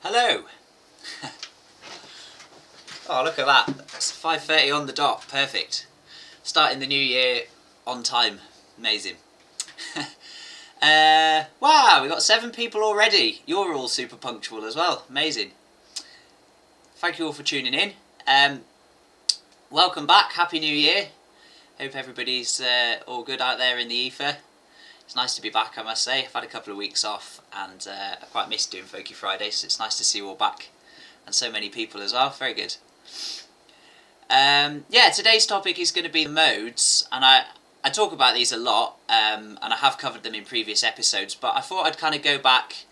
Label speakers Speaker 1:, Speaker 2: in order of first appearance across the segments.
Speaker 1: Hello! Oh, look at that. It's 5:30 on the dot. Perfect. Starting the new year on time. Amazing. Wow, we've got 7 people already. You're all super punctual as well. Amazing. Thank you all for tuning in. Welcome back. Happy New Year. Hope everybody's all good out there in the ether. It's nice to be back, I must say. I've had a couple of weeks off and I quite missed doing Folky Fridays, so it's nice to see you all back. And so many people as well. Very good. Yeah, today's topic is going to be the modes, and I talk about these a lot, and I have covered them in previous episodes, but I thought I'd kind of go back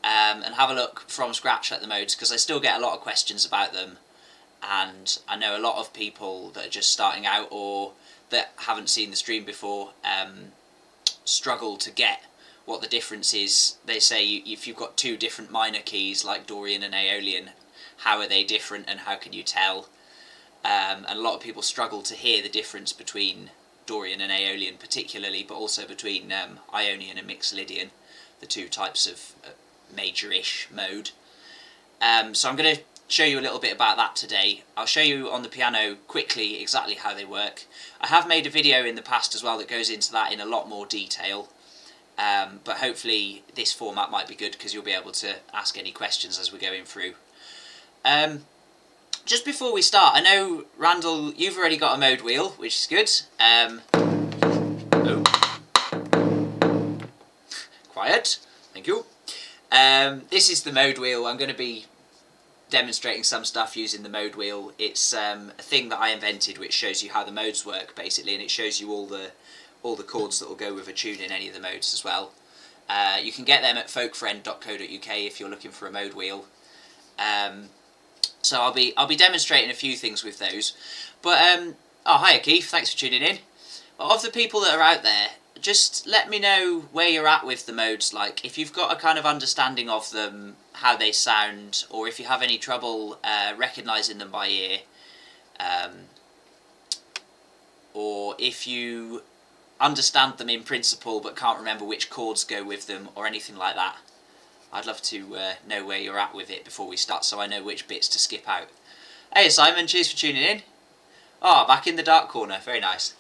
Speaker 1: and have a look from scratch at the modes, because I still get a lot of questions about them, and I know a lot of people that are just starting out or that haven't seen the stream before struggle to get what the difference is. They say if you've got 2 different minor keys like Dorian and Aeolian, how are they different and how can you tell? And a lot of people struggle to hear the difference between Dorian and Aeolian particularly, but also between Ionian and Mixolydian, the 2 types of major-ish mode. So I'm going to show you a little bit about that today. I'll show you on the piano quickly exactly how they work. I have made a video in the past as well that goes into that in a lot more detail, but hopefully this format might be good because you'll be able to ask any questions as we're going through. Just before we start, I know, Randall, you've already got a mode wheel, which is good. Oh. Quiet. Thank you. This is the mode wheel. I'm going to be demonstrating some stuff using the mode wheel. It's a thing that I invented which shows you how the modes work, basically, and it shows you all the chords that will go with a tune in any of the modes as well. You can get them at folkfriend.co.uk if you're looking for a mode wheel. So I'll be demonstrating a few things with those. But oh, hiya Keith, thanks for tuning in. But of the people that are out there, just let me know where you're at with the modes. Like, if you've got a kind of understanding of them, how they sound, or if you have any trouble recognising them by ear, or if you understand them in principle but can't remember which chords go with them or anything like that. I'd love to know where you're at with it before we start, so I know which bits to skip out. Hey Simon, cheers for tuning in. Oh, back in the dark corner, very nice.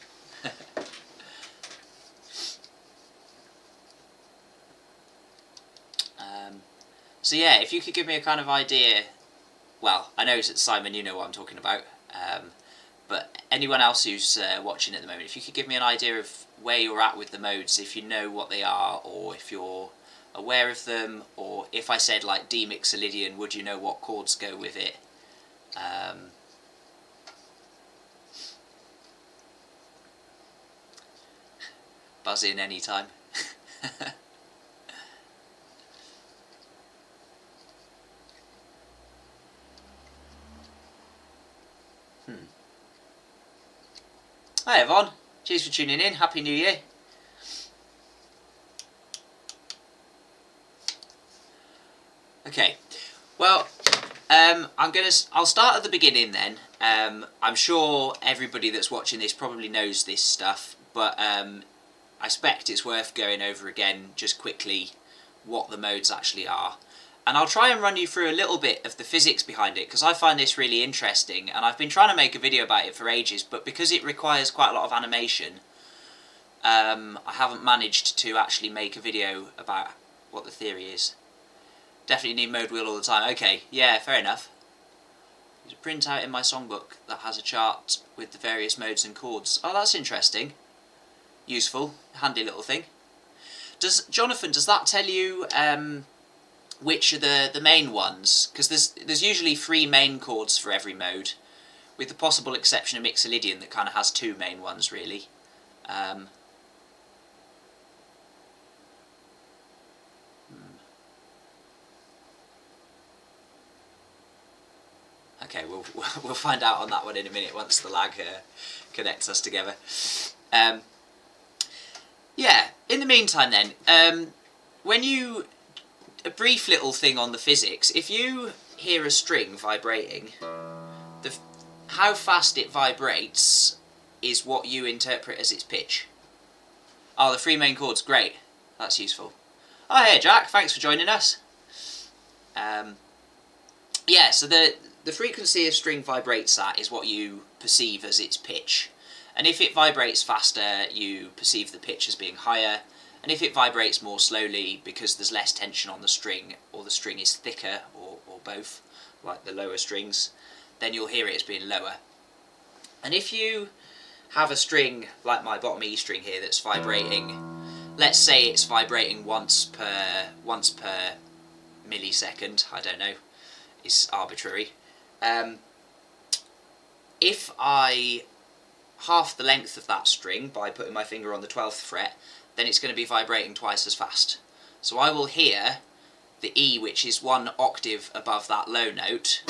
Speaker 1: So yeah, if you could give me a kind of idea, well, I know that Simon, you know what I'm talking about, but anyone else who's watching at the moment, if you could give me an idea of where you're at with the modes, if you know what they are, or if you're aware of them, or if I said like D Mixolydian, would you know what chords go with it? Buzz in anytime. Hi Yvonne, cheers for tuning in, Happy New Year. Okay, well, I'll start at the beginning then. I'm sure everybody that's watching this probably knows this stuff, but I expect it's worth going over again just quickly what the modes actually are. And I'll try and run you through a little bit of the physics behind it, because I find this really interesting, and I've been trying to make a video about it for ages, but because it requires quite a lot of animation, I haven't managed to actually make a video about what the theory is. Definitely need mode wheel all the time. Okay, yeah, fair enough. There's a printout in my songbook that has a chart with the various modes and chords. Oh, that's interesting. Useful, handy little thing. Jonathan, does that tell you which are the main ones? Because there's usually 3 main chords for every mode, with the possible exception of Mixolydian that kind of has 2 main ones really. Okay, we'll find out on that one in a minute once the lag connects us together. Yeah, in the meantime then, a brief little thing on the physics. If you hear a string vibrating, how fast it vibrates is what you interpret as its pitch. Oh, the 3 main chords, great. That's useful. Oh, hey Jack, thanks for joining us. Yeah, so the frequency a string vibrates at is what you perceive as its pitch. And if it vibrates faster, you perceive the pitch as being higher. And if it vibrates more slowly because there's less tension on the string, or the string is thicker, or both, like the lower strings, then you'll hear it as being lower. And if you have a string like my bottom E string here that's vibrating, let's say it's vibrating once per millisecond, I don't know, it's arbitrary. If I half the length of that string by putting my finger on the 12th fret, then it's going to be vibrating twice as fast. So I will hear the E, which is one octave above that low note,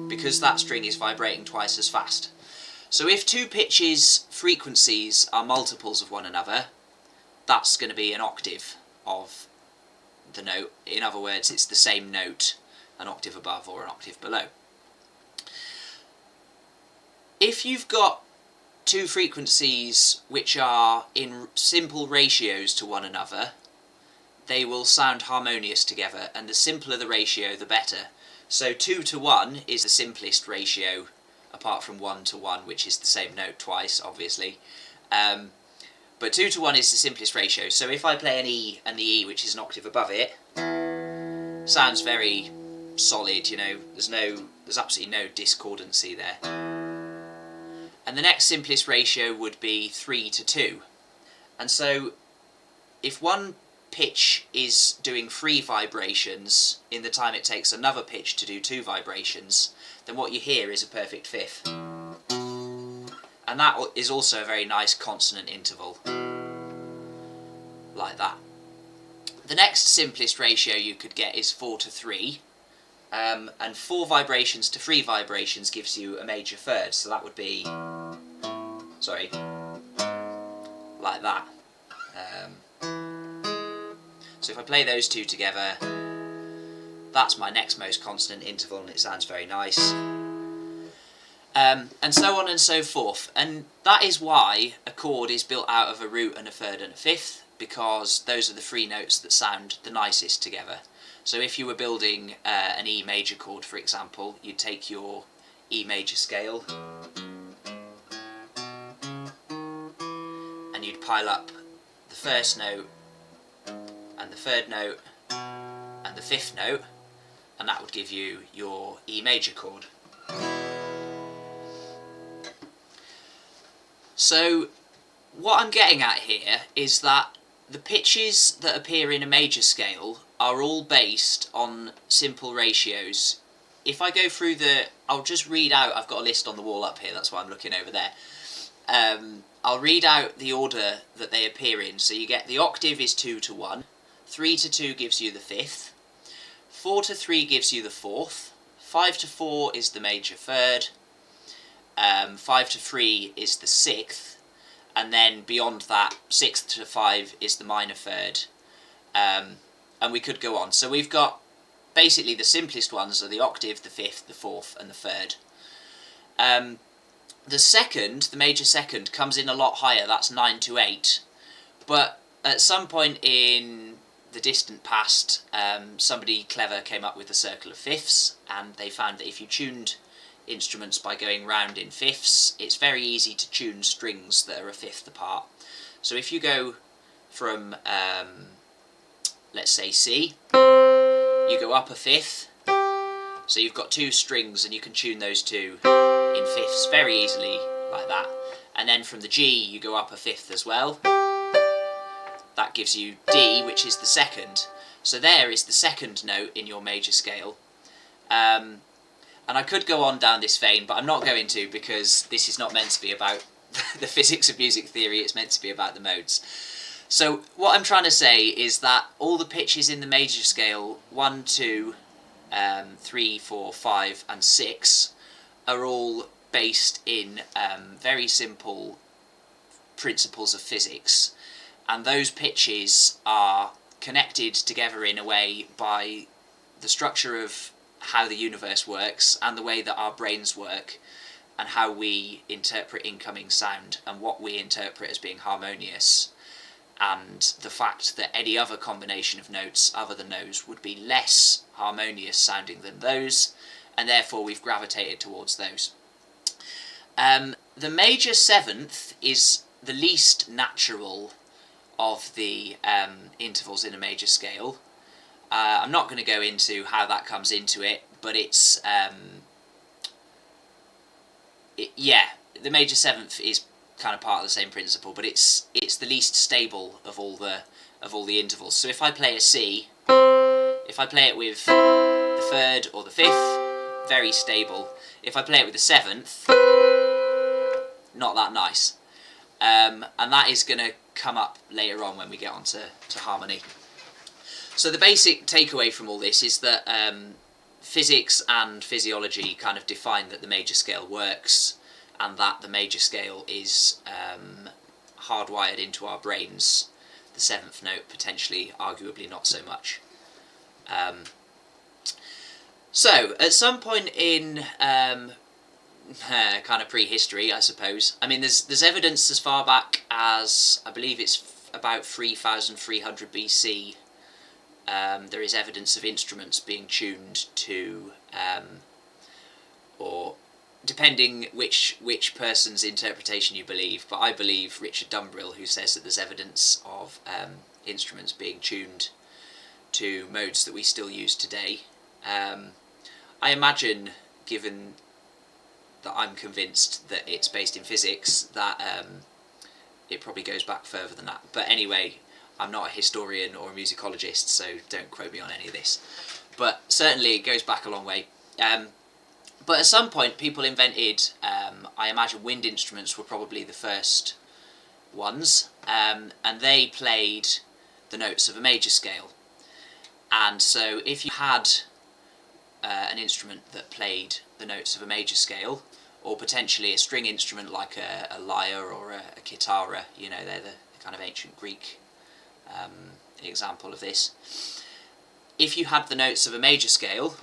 Speaker 1: because that string is vibrating twice as fast. So if two pitches' frequencies are multiples of one another, that's going to be an octave of the note. In other words, it's the same note an octave above or an octave below. If you've got two frequencies which are in simple ratios to one another, they will sound harmonious together, and the simpler the ratio, the better. So 2 to 1 is the simplest ratio, apart from 1 to 1, which is the same note twice, obviously. But 2 to 1 is the simplest ratio. So if I play an E and the E, which is an octave above it, sounds very solid, you know, there's absolutely no discordancy there. And the next simplest ratio would be 3 to 2. And so if one pitch is doing 3 vibrations in the time it takes another pitch to do 2 vibrations, then what you hear is a perfect fifth. And that is also a very nice consonant interval, like that. The next simplest ratio you could get is 4 to 3, and 4 vibrations to 3 vibrations gives you a major third, so that would be, like that. So if I play those two together, that's my next most consonant interval, and it sounds very nice. And so on and so forth. And that is why a chord is built out of a root and a third and a fifth, because those are the 3 notes that sound the nicest together. So if you were building an E major chord, for example, you'd take your E major scale and you'd pile up the first note and the third note and the 5th note, and that would give you your E major chord. So what I'm getting at here is that the pitches that appear in a major scale are all based on simple ratios. If I go through I'll just read out, I've got a list on the wall up here, that's why I'm looking over there. I'll read out the order that they appear in. So you get the octave is 2 to 1, 3 to 2 gives you the 5th, 4 to 3 gives you the 4th, 5 to 4 is the major third, 5 to 3 is the 6th, and then beyond that, 6th to 5 is the minor third, and we could go on. So we've got basically the simplest ones are the octave, the 5th, the 4th, and the 3rd. The second, the major second, comes in a lot higher, that's 9 to 8, but at some point in the distant past, somebody clever came up with the circle of fifths, and they found that if you tuned instruments by going round in fifths, it's very easy to tune strings that are a fifth apart. So if you go from, let's say C, you go up a fifth, so you've got 2 strings and you can tune those 2 in fifths very easily, like that. And then from the G, you go up a fifth as well. That gives you D, which is the second. So there is the second note in your major scale. And I could go on down this vein, but I'm not going to, because this is not meant to be about the physics of music theory, it's meant to be about the modes. So what I'm trying to say is that all the pitches in the major scale, 1, 2, 3, 4, 5 and 6, are all based in very simple principles of physics. And those pitches are connected together in a way by the structure of how the universe works and the way that our brains work and how we interpret incoming sound and what we interpret as being harmonious. and the fact that any other combination of notes other than those would be less harmonious sounding than those, and therefore we've gravitated towards those. The major seventh is the least natural of the intervals in a major scale. I'm not going to go into how that comes into it, but it's the major seventh is kind of part of the same principle, but it's the least stable of all the intervals. So if I play a C, if I play it with the third or the fifth, very stable. If I play it with the seventh, not that nice. And that is going to come up later on when we get on to harmony. So the basic takeaway from all this is that physics and physiology kind of define that the major scale works, and that the major scale is hardwired into our brains. The seventh note potentially, arguably not so much. So at some point in kind of prehistory, I suppose. I mean, there's evidence as far back as, I believe it's about 3,300 BC. There is evidence of instruments being tuned to, or depending which person's interpretation you believe, but I believe Richard Dumbrell, who says that there's evidence of instruments being tuned to modes that we still use today. I imagine, given that I'm convinced that it's based in physics, that it probably goes back further than that. But anyway, I'm not a historian or a musicologist, so don't quote me on any of this. But certainly it goes back a long way. But at some point people invented, I imagine wind instruments were probably the first ones, and they played the notes of a major scale. And so if you had an instrument that played the notes of a major scale, or potentially a string instrument like a lyre or a kitara, you know, they're the kind of ancient Greek example of this. If you had the notes of a major scale,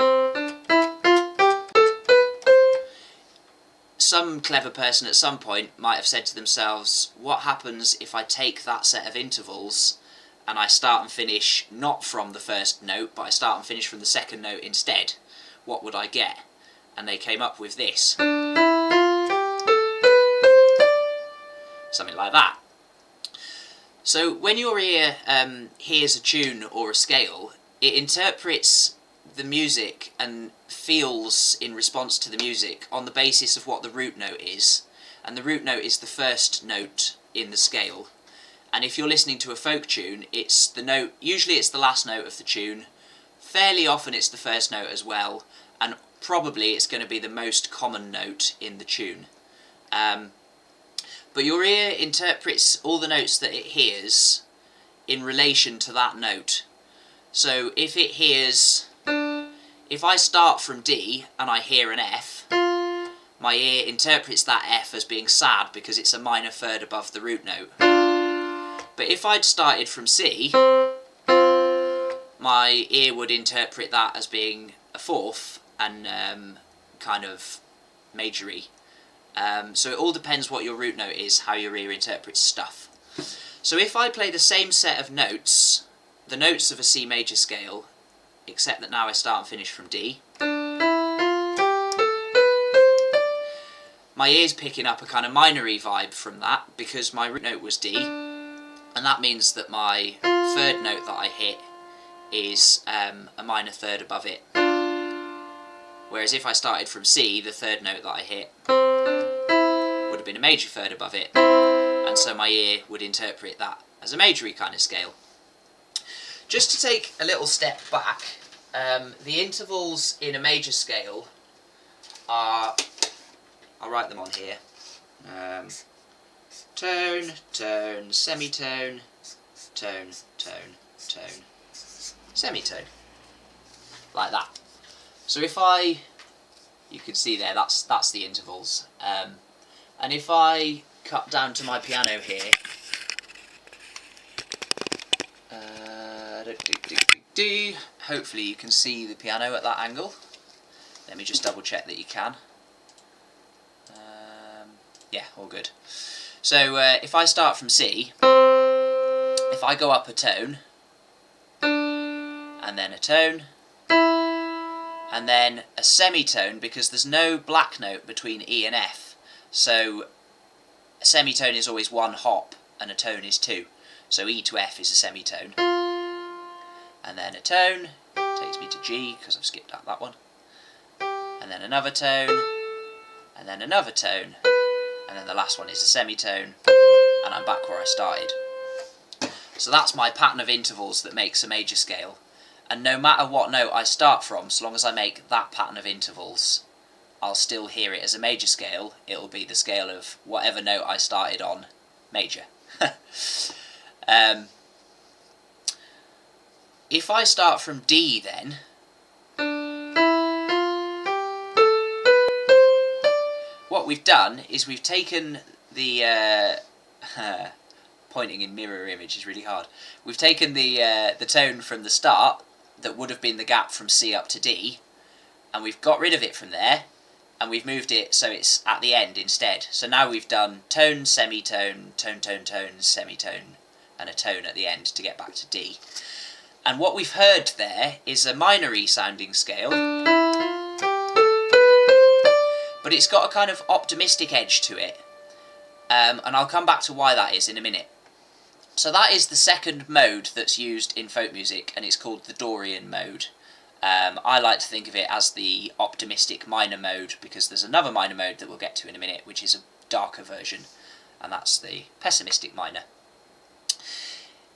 Speaker 1: some clever person at some point might have said to themselves, what happens if I take that set of intervals and I start and finish not from the first note, but I start and finish from the second note instead? What would I get? And they came up with this. Something like that. So when your ear hears a tune or a scale, it interprets the music and feels in response to the music on the basis of what the root note is. And the root note is the first note in the scale. And if you're listening to a folk tune, it's the note, usually it's the last note of the tune. Fairly often it's the first note as well, and probably it's going to be the most common note in the tune. But your ear interprets all the notes that it hears in relation to that note. So if it hears, if I start from D and I hear an F, my ear interprets that F as being sad because it's a minor third above the root note. But if I'd started from C, my ear would interpret that as being a fourth and kind of majory. So it all depends what your root note is, how your ear interprets stuff. So if I play the same set of notes, the notes of a C major scale, except that now I start and finish from D, my ear's picking up a kind of minor-y vibe from that because my root note was D, and that means that my third note that I hit is a minor third above it. Whereas if I started from C, the third note that I hit would have been a major third above it, and so my ear would interpret that as a majory kind of scale. Just to take a little step back, the intervals in a major scale are, I'll write them on here, tone, tone, semitone, tone, tone, tone, semitone, like that. So if you can see there, that's the intervals. And if I cut down to my piano here, hopefully you can see the piano at that angle. Let me just double check that you can. Yeah, all good. So if I start from C, if if I go up a tone, and then a tone, and then a semitone, because there's no black note between E and F, so a semitone is always one hop and a tone is two, so E to F is a semitone, and then a tone takes me to G because I've skipped out that one, and then another tone, and then another tone, and then the last one is a semitone, and I'm back where I started. So that's my pattern of intervals that makes a major scale. And no matter what note I start from, so long as I make that pattern of intervals, I'll still hear it as a major scale. It'll be the scale of whatever note I started on, major. If I start from D then, what we've done is we've taken the... pointing in mirror image is really hard. We've taken the tone from the start that would have been the gap from C up to D, and we've got rid of it from there, and we've moved it so it's at the end instead. So now we've done tone, semitone, tone, tone, tone, semitone, and a tone at the end to get back to D. And what we've heard there is a minor-y sounding scale, but it's got a kind of optimistic edge to it, and I'll come back to why that is in a minute. So that is the second mode that's used in folk music, and it's called the Dorian Mode. I like to think of it as the optimistic minor mode, because there's another minor mode that we'll get to in a minute, which is a darker version, and that's the pessimistic minor.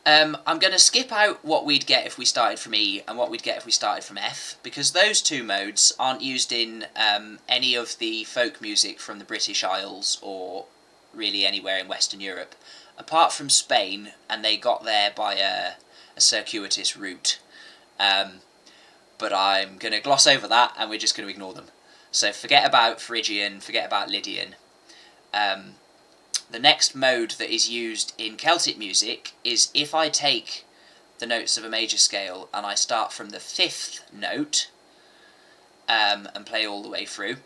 Speaker 1: I'm going to skip out what we'd get if we started from E and what we'd get if we started from F, because those two modes aren't used in any of the folk music from the British Isles or really anywhere in Western Europe, apart from Spain, and they got there by a circuitous route. But I'm going to gloss over that, and we're just going to ignore them. So forget about Phrygian, forget about Lydian. The next mode that is used in Celtic music is if I take the notes of a major scale and I start from the fifth note and play all the way through.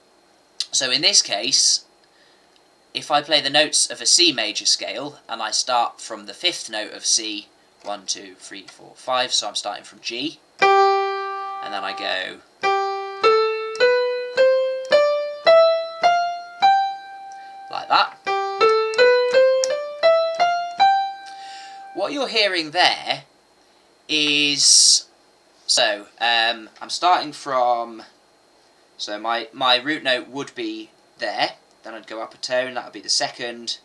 Speaker 1: So in this case, if I play the notes of a C major scale and I start from the fifth note of C, 1, 2, 3, 4, 5, so I'm starting from G, and then I go like that. What you're hearing there is, so I'm starting from, so my root note would be there, then I'd go up a tone, that would be the second,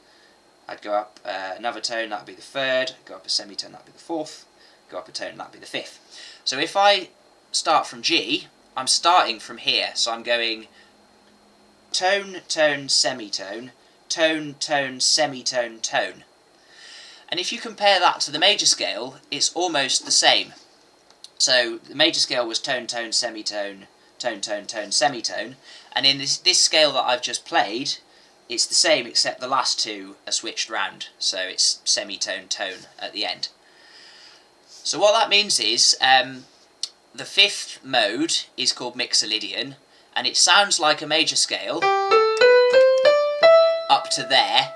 Speaker 1: I'd go up another tone, that would be the third, go up a semitone, that would be the fourth, go up a tone, that would be the fifth. So if I start from G, I'm starting from here, so I'm going tone, tone, semitone, tone, tone, semitone, tone. And if you compare that to the major scale, it's almost the same. So the major scale was tone, tone, semitone, tone, tone, tone, semitone, and in this scale that I've just played, it's the same except the last two are switched round, so it's semitone, tone at the end. So what that means is, the fifth mode is called Mixolydian, and it sounds like a major scale up to there,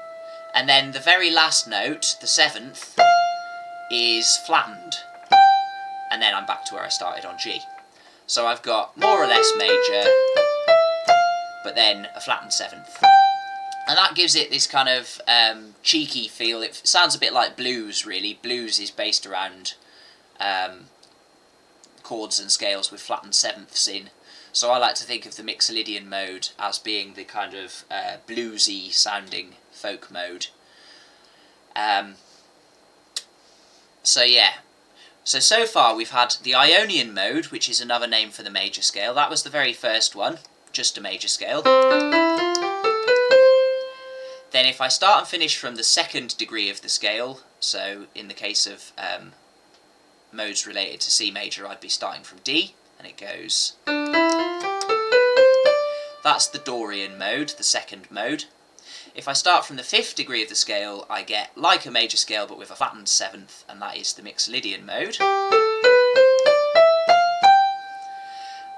Speaker 1: and then the very last note, the seventh, is flattened, and then I'm back to where I started on G. So I've got more or less major, but then a flattened seventh. And that gives it this kind of cheeky feel. It sounds a bit like blues, really. Blues is based around chords and scales with flattened sevenths in. So I like to think of the Mixolydian mode as being the kind of bluesy sounding folk mode. So yeah. So far we've had the Ionian mode, which is another name for the major scale. That was the very first one, just a major scale. Then if I start and finish from the second degree of the scale, so in the case of modes related to C major, I'd be starting from D, and it goes. That's the Dorian mode, the second mode. If I start from the fifth degree of the scale, I get like a major scale but with a flattened seventh, and that is the Mixolydian mode.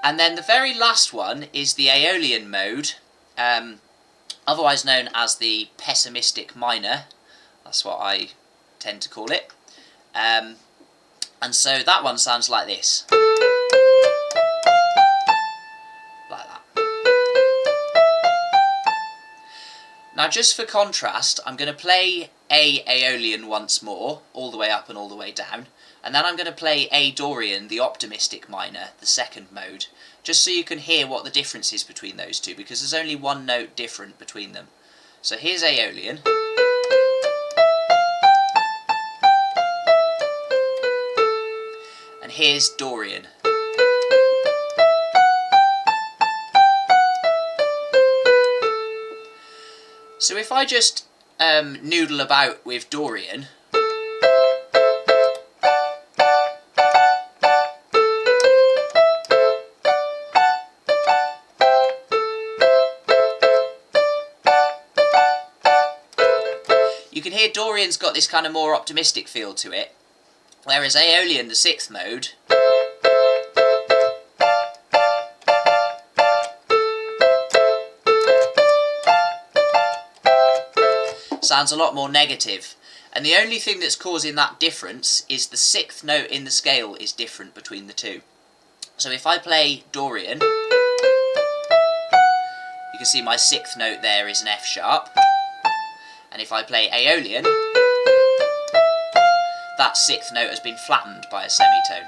Speaker 1: And then the very last one is the Aeolian mode, otherwise known as the Pessimistic Minor. That's what I tend to call it. And so that one sounds like this. Like that. Now just for contrast, I'm going to play A Aeolian once more, all the way up and all the way down, and then I'm going to play A Dorian, the Optimistic Minor, the second mode, just so you can hear what the difference is between those two, because there's only one note different between them. So here's Aeolian. And here's Dorian. So if I just noodle about with Dorian, you can hear Dorian's got this kind of more optimistic feel to it, whereas Aeolian, the sixth mode, sounds a lot more negative. And the only thing that's causing that difference is the sixth note in the scale is different between the two. So if I play Dorian, you can see my sixth note there is an F sharp. And if I play Aeolian, that sixth note has been flattened by a semitone.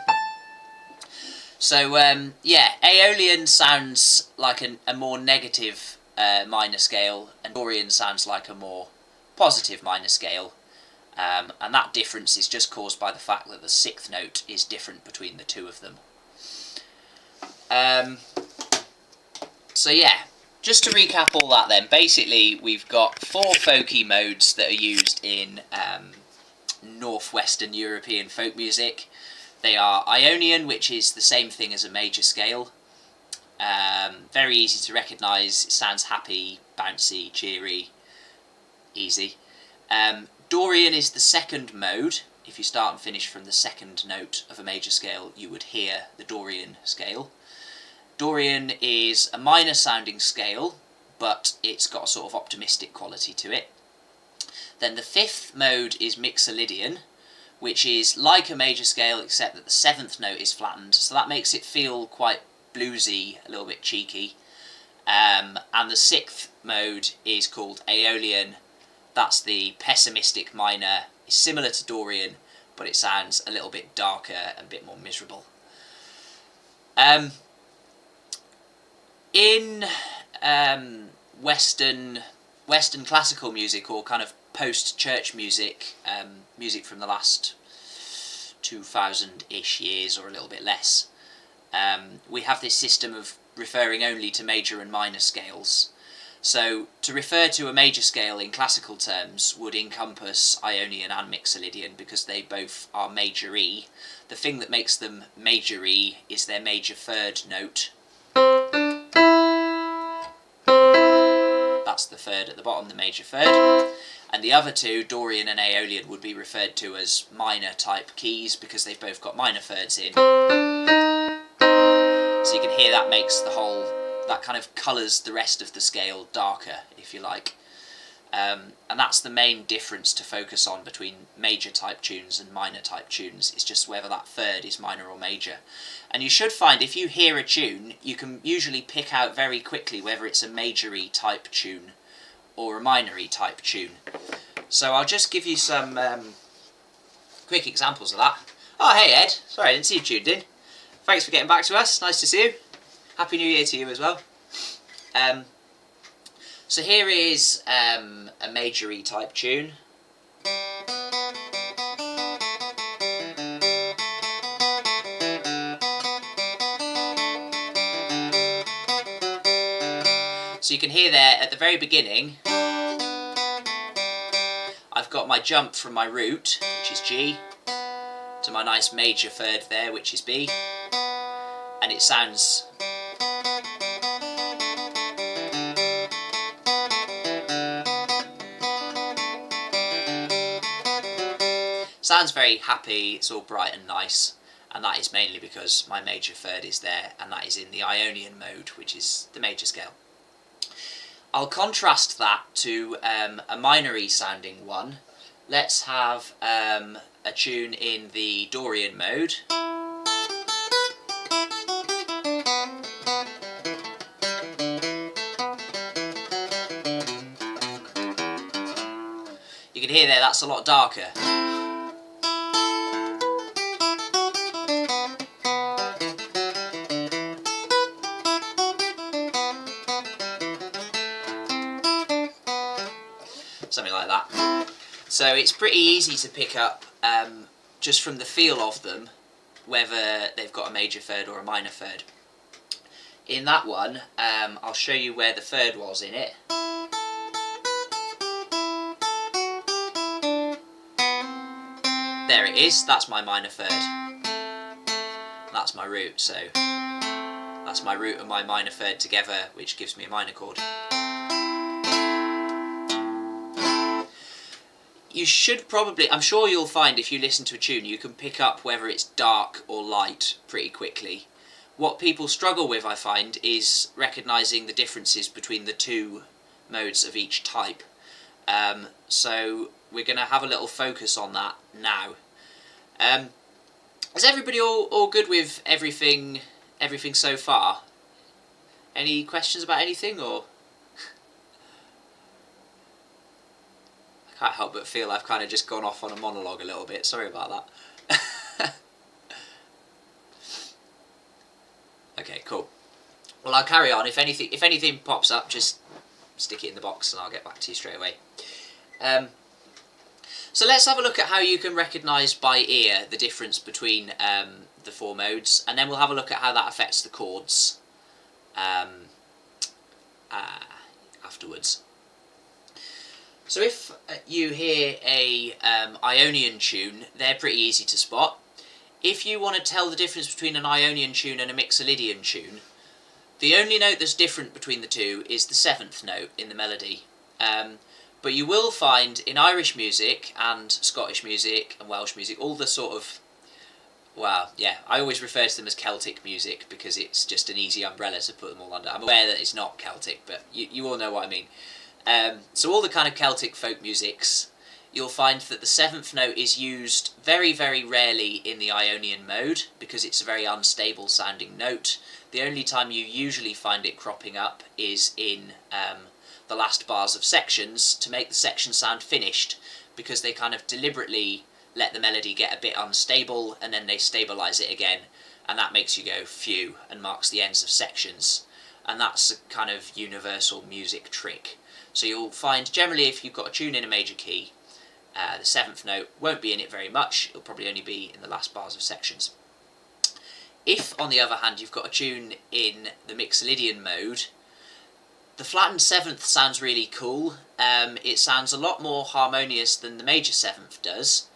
Speaker 1: So yeah, Aeolian sounds like a more negative minor scale, and Dorian sounds like a more positive minor scale, and that difference is just caused by the fact that the sixth note is different between the two of them. So yeah, just to recap all that then, basically we've got 4 folky modes that are used in northwestern European folk music. They are Ionian, which is the same thing as a major scale. Very easy to recognise, it sounds happy, bouncy, cheery, easy. Dorian is the second mode. If you start and finish from the second note of a major scale, you would hear the Dorian scale. Dorian is a minor sounding scale, but it's got a sort of optimistic quality to it. Then the fifth mode is Mixolydian, which is like a major scale except that the seventh note is flattened, so that makes it feel quite bluesy, a little bit cheeky. And the sixth mode is called Aeolian. That's the Pessimistic Minor. It's similar to Dorian, but it sounds a little bit darker and a bit more miserable. In Western classical music, or kind of post-church music, music from the last 2000-ish years or a little bit less, we have this system of referring only to major and minor scales. So to refer to a major scale in classical terms would encompass Ionian and Mixolydian, because they both are major E. The thing that makes them major E is their major third note. That's the third at the bottom, the major third. And the other two, Dorian and Aeolian, would be referred to as minor type keys because they've both got minor thirds in. So you can hear that makes the whole, that kind of colours the rest of the scale darker, if you like. And that's the main difference to focus on between major type tunes and minor type tunes. It's just whether that third is minor or major. And you should find if you hear a tune, you can usually pick out very quickly whether it's a major-y type tune or a minor-y type tune. So I'll just give you some quick examples of that. Oh, hey Ed, sorry I didn't see you tuned in. Thanks for getting back to us, nice to see you. Happy New Year to you as well. So here is a major-y type tune. So you can hear there at the very beginning, I've got my jump from my root, which is G, to my nice major third there, which is B, and it sounds very happy, it's all bright and nice, and that is mainly because my major third is there, and that is in the Ionian mode, which is the major scale. I'll contrast that to a minor-y sounding one. Let's have a tune in the Dorian mode. You can hear there that's a lot darker. Something like that. So it's pretty easy to pick up, just from the feel of them, whether they've got a major third or a minor third. In that one, I'll show you where the third was in it. There it is, that's my minor third. That's my root, so that's my root and my minor third together, which gives me a minor chord. You should probably, I'm sure you'll find if you listen to a tune, you can pick up whether it's dark or light pretty quickly. What people struggle with, I find, is recognising the differences between the two modes of each type. So we're going to have a little focus on that now. Is everybody all good with everything so far? Any questions about anything, or? I can't help but feel I've kind of just gone off on a monologue a little bit. Sorry about that. Okay, cool. Well, I'll carry on. If anything pops up, just stick it in the box and I'll get back to you straight away. So let's have a look at how you can recognise by ear the difference between the four modes, and then we'll have a look at how that affects the chords afterwards. So if you hear a Ionian tune, they're pretty easy to spot. If you want to tell the difference between an Ionian tune and a Mixolydian tune, the only note that's different between the two is the 7th note in the melody. But you will find in Irish music and Scottish music and Welsh music, all the sort of, well, yeah, I always refer to them as Celtic music because it's just an easy umbrella to put them all under. I'm aware that it's not Celtic, but you all know what I mean. So all the kind of Celtic folk musics, you'll find that the 7th note is used very, very rarely in the Ionian mode because it's a very unstable sounding note. The only time you usually find it cropping up is in the last bars of sections to make the section sound finished, because they kind of deliberately let the melody get a bit unstable and then they stabilise it again, and that makes you go phew and marks the ends of sections. And that's a kind of universal music trick. So you'll find generally if you've got a tune in a major key, the 7th note won't be in it very much. It'll probably only be in the last bars of sections. If, on the other hand, you've got a tune in the Mixolydian mode, the flattened 7th sounds really cool. It sounds a lot more harmonious than the major 7th does.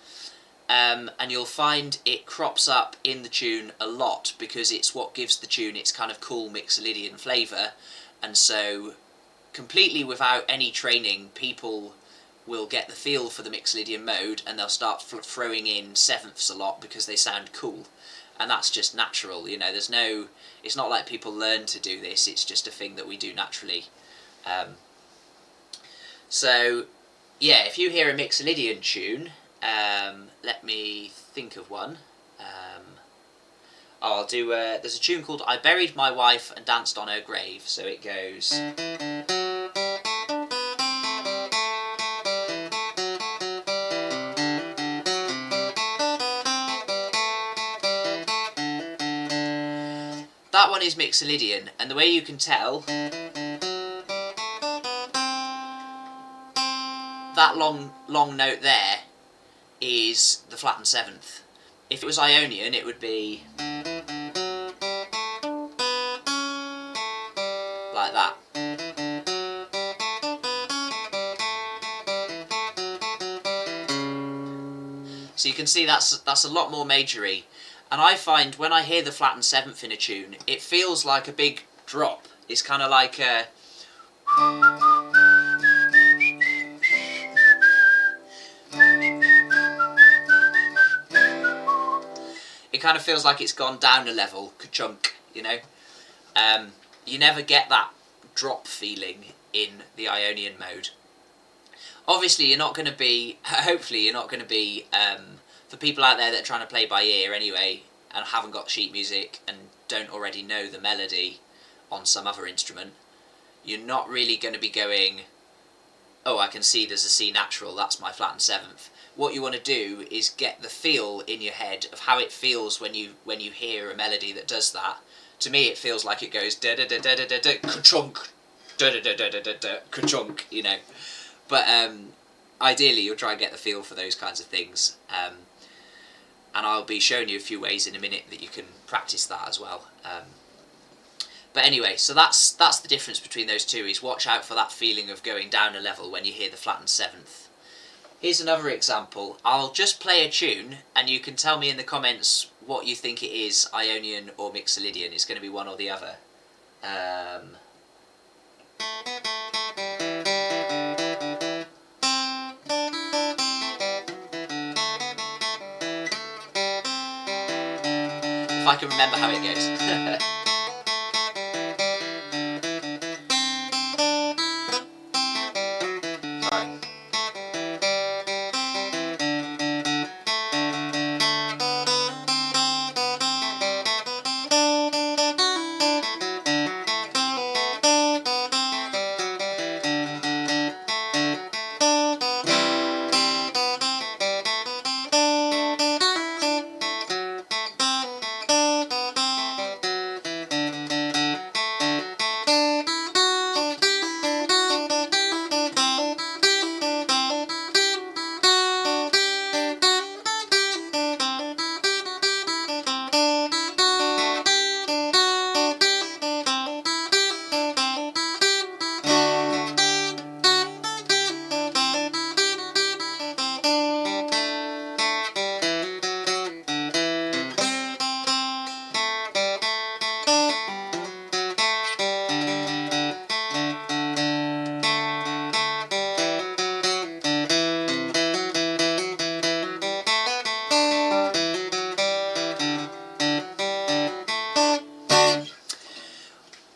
Speaker 1: And you'll find it crops up in the tune a lot because it's what gives the tune its kind of cool Mixolydian flavour. And so, completely without any training, people will get the feel for the Mixolydian mode and they'll start throwing in 7ths a lot because they sound cool. And that's just natural, you know, it's not like people learn to do this, it's just a thing that we do naturally. So, yeah, if you hear a Mixolydian tune, let me think of one. I'll do, there's a tune called I Buried My Wife and Danced on Her Grave, so it goes... That one is Mixolydian, and the way you can tell, that long note there is the flattened 7th. If it was Ionian, it would be like that. So you can see that's a lot more majory. And I find when I hear the flattened 7th in a tune, it feels like a big drop. It's kind of like a... It kind of feels like it's gone down a level, ka-chunk, you know? You never get that drop feeling in the Ionian mode. Obviously, you're not going to be... Hopefully, you're not going to be... for people out there that are trying to play by ear anyway, and haven't got sheet music and don't already know the melody on some other instrument, you're not really going to be going, oh, I can see there's a C natural, that's my flattened seventh. What you want to do is get the feel in your head of how it feels when you hear a melody that does that. To me, it feels like it goes da da da da da da da ka-chunk, da da da da da da da ka-chunk, you know. But ideally, you'll try and get the feel for those kinds of things. And I'll be showing you a few ways in a minute that you can practice that as well. But anyway, so that's the difference between those two, is watch out for that feeling of going down a level when you hear the flattened seventh. Here's another example. I'll just play a tune and you can tell me in the comments what you think it is, Ionian or Mixolydian. It's going to be one or the other. If I can remember how it goes.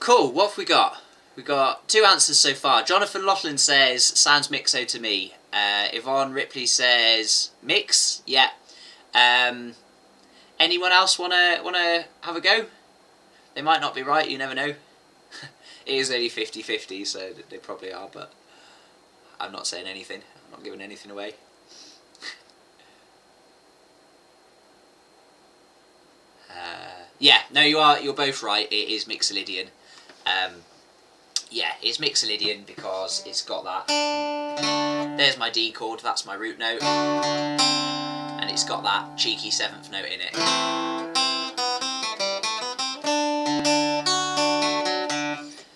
Speaker 1: Cool, what have we got? We've got two answers so far. Jonathan Laughlin says, sounds mixo to me. Yvonne Ripley says, mix? Yeah. Anyone else wanna have a go? They might not be right, you never know. It is only 50-50, so they probably are, but I'm not saying anything. I'm not giving anything away. Yeah, no, you're both right. It is Mixolydian. Yeah, it's Mixolydian because it's got that. There's my D chord, that's my root note, and it's got that cheeky seventh note in it.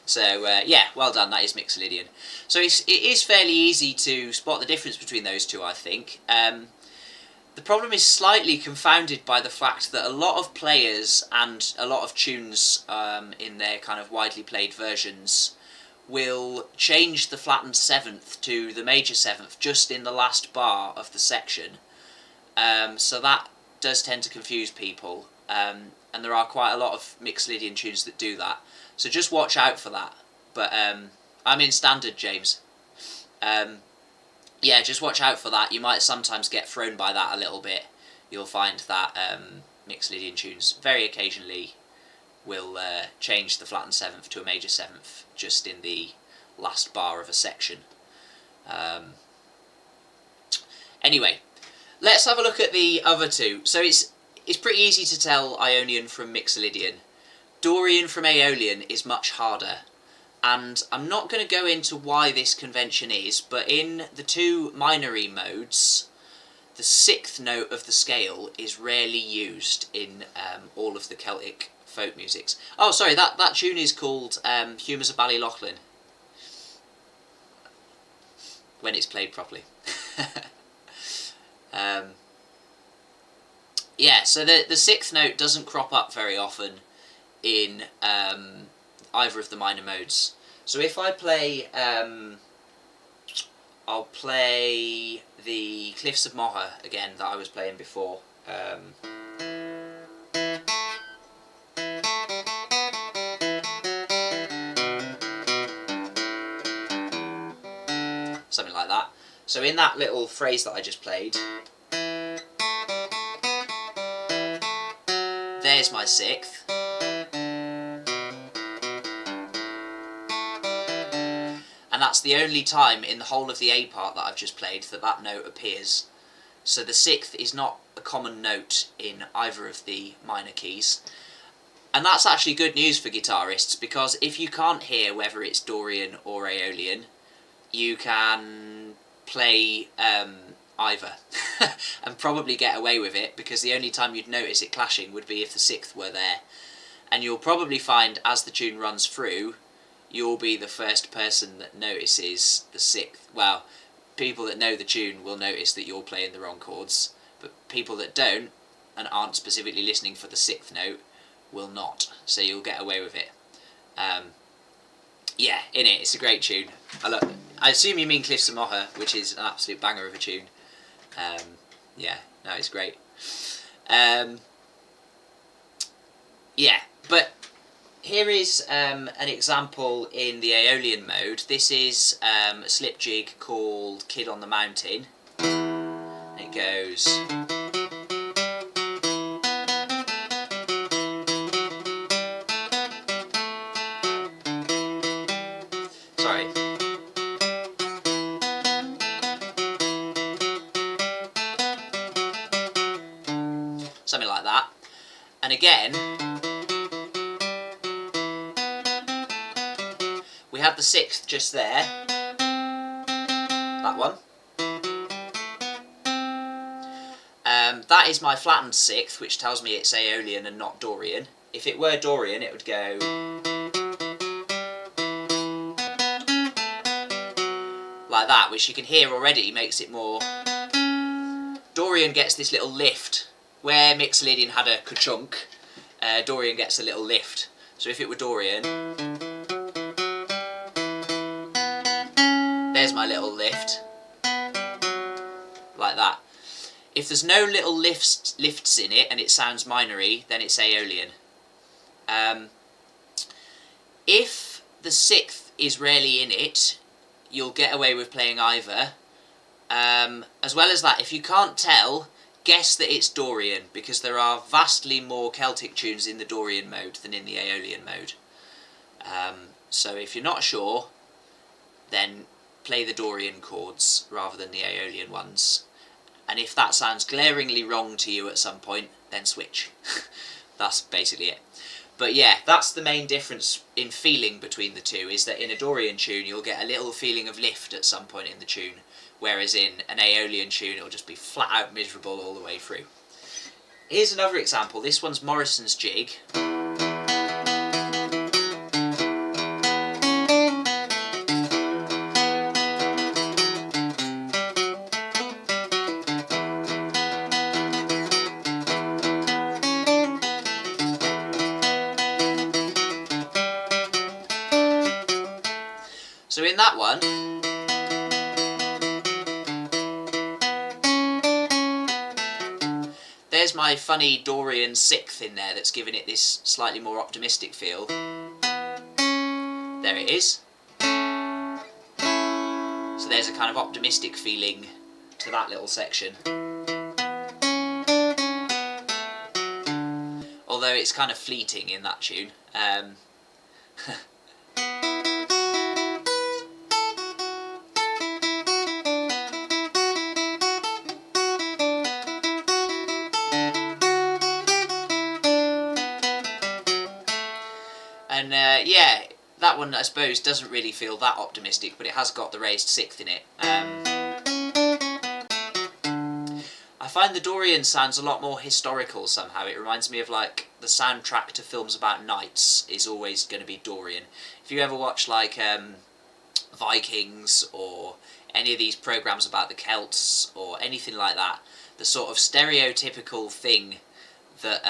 Speaker 1: So yeah, well done, that is Mixolydian. So it is fairly easy to spot the difference between those two, I think. The problem is slightly confounded by the fact that a lot of players and a lot of tunes in their kind of widely played versions will change the flattened seventh to the major seventh just in the last bar of the section. So that does tend to confuse people, and there are quite a lot of Mixolydian tunes that do that. So just watch out for that. But I'm in standard, James. Yeah, just watch out for that. You might sometimes get thrown by that a little bit. You'll find that Mixolydian tunes very occasionally will change the flattened seventh to a major seventh just in the last bar of a section. Anyway, let's have a look at the other two. So it's pretty easy to tell Ionian from Mixolydian. Dorian from Aeolian is much harder. And I'm not going to go into why this convention is, but in the two minor modes, the sixth note of the scale is rarely used in all of the Celtic folk musics. Oh, sorry, that tune is called Humours of Ballyloughlin, when it's played properly. Yeah, so the sixth note doesn't crop up very often in either of the minor modes. So if I play, I'll play the Cliffs of Moher again that I was playing before. Something like that. So in that little phrase that I just played, there's my sixth. And that's the only time in the whole of the A part that I've just played that that note appears. So the sixth is not a common note in either of the minor keys. And that's actually good news for guitarists, because if you can't hear whether it's Dorian or Aeolian, you can play either and probably get away with it, because the only time you'd notice it clashing would be if the sixth were there. And you'll probably find as the tune runs through, you'll be the first person that notices the sixth. Well, people that know the tune will notice that you're playing the wrong chords, but people that don't and aren't specifically listening for the sixth note will not, so you'll get away with it. Yeah, it's a great tune. I assume you mean Cliffs of Moher, which is an absolute banger of a tune. Yeah, no, it's great. Yeah, but here is an example in the Aeolian mode. This is a slip jig called Kid on the Mountain. It goes... Sorry. Something like that. And again, we have the sixth just there. That one. That is my flattened sixth, which tells me it's Aeolian and not Dorian. If it were Dorian, it would go... like that, which you can hear already makes it more... Dorian gets this little lift. Where Mixolydian had a ka-chunk, Dorian gets a little lift. So if it were Dorian... there's my little lift. Like that. If there's no little lifts in it and it sounds minor-y, then it's Aeolian. If the sixth is rarely in it, you'll get away with playing either. As well as that, if you can't tell, guess that it's Dorian, because there are vastly more Celtic tunes in the Dorian mode than in the Aeolian mode. So if you're not sure, then play the Dorian chords rather than the Aeolian ones. And if that sounds glaringly wrong to you at some point, then switch. That's basically it. But yeah, that's the main difference in feeling between the two, is that in a Dorian tune you'll get a little feeling of lift at some point in the tune, whereas in an Aeolian tune it'll just be flat out miserable all the way through. Here's another example. This one's Morrison's Jig. So in that one, there's my funny Dorian sixth in there that's giving it this slightly more optimistic feel. There it is. So there's a kind of optimistic feeling to that little section. Although it's kind of fleeting in that tune. And yeah, that one I suppose doesn't really feel that optimistic, but it has got the raised sixth in it. I find the Dorian sounds a lot more historical somehow. It reminds me of like the soundtrack to films about knights is always going to be Dorian. If you ever watch like Vikings or any of these programmes about the Celts or anything like that, the sort of stereotypical thing that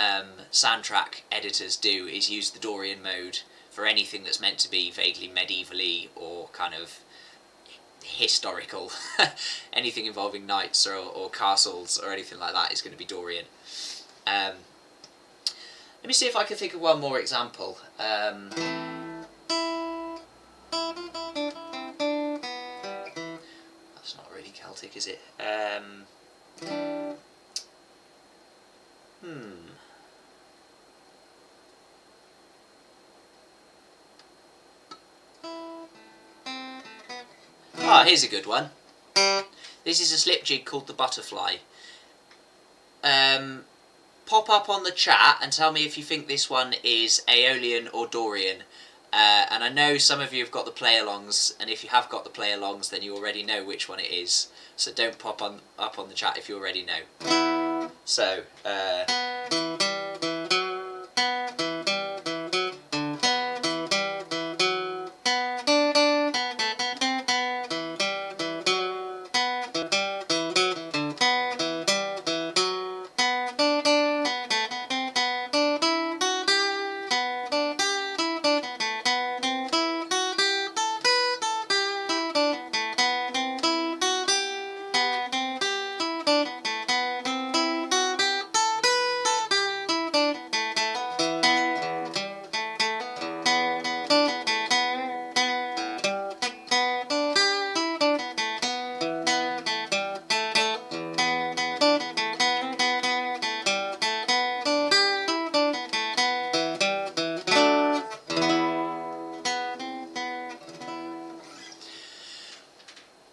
Speaker 1: soundtrack editors do is use the Dorian mode for anything that's meant to be vaguely medievally or kind of historical. Anything involving knights or castles or anything like that is going to be Dorian. Let me see if I can think of one more example. That's not really Celtic, is it? Oh, here's a good one. This is a slip jig called the Butterfly. Pop up on the chat and tell me if you think this one is Aeolian or Dorian. And I know some of you have got the play-alongs, and if you have got the play-alongs, then you already know which one it is. So don't pop up on the chat if you already know. So,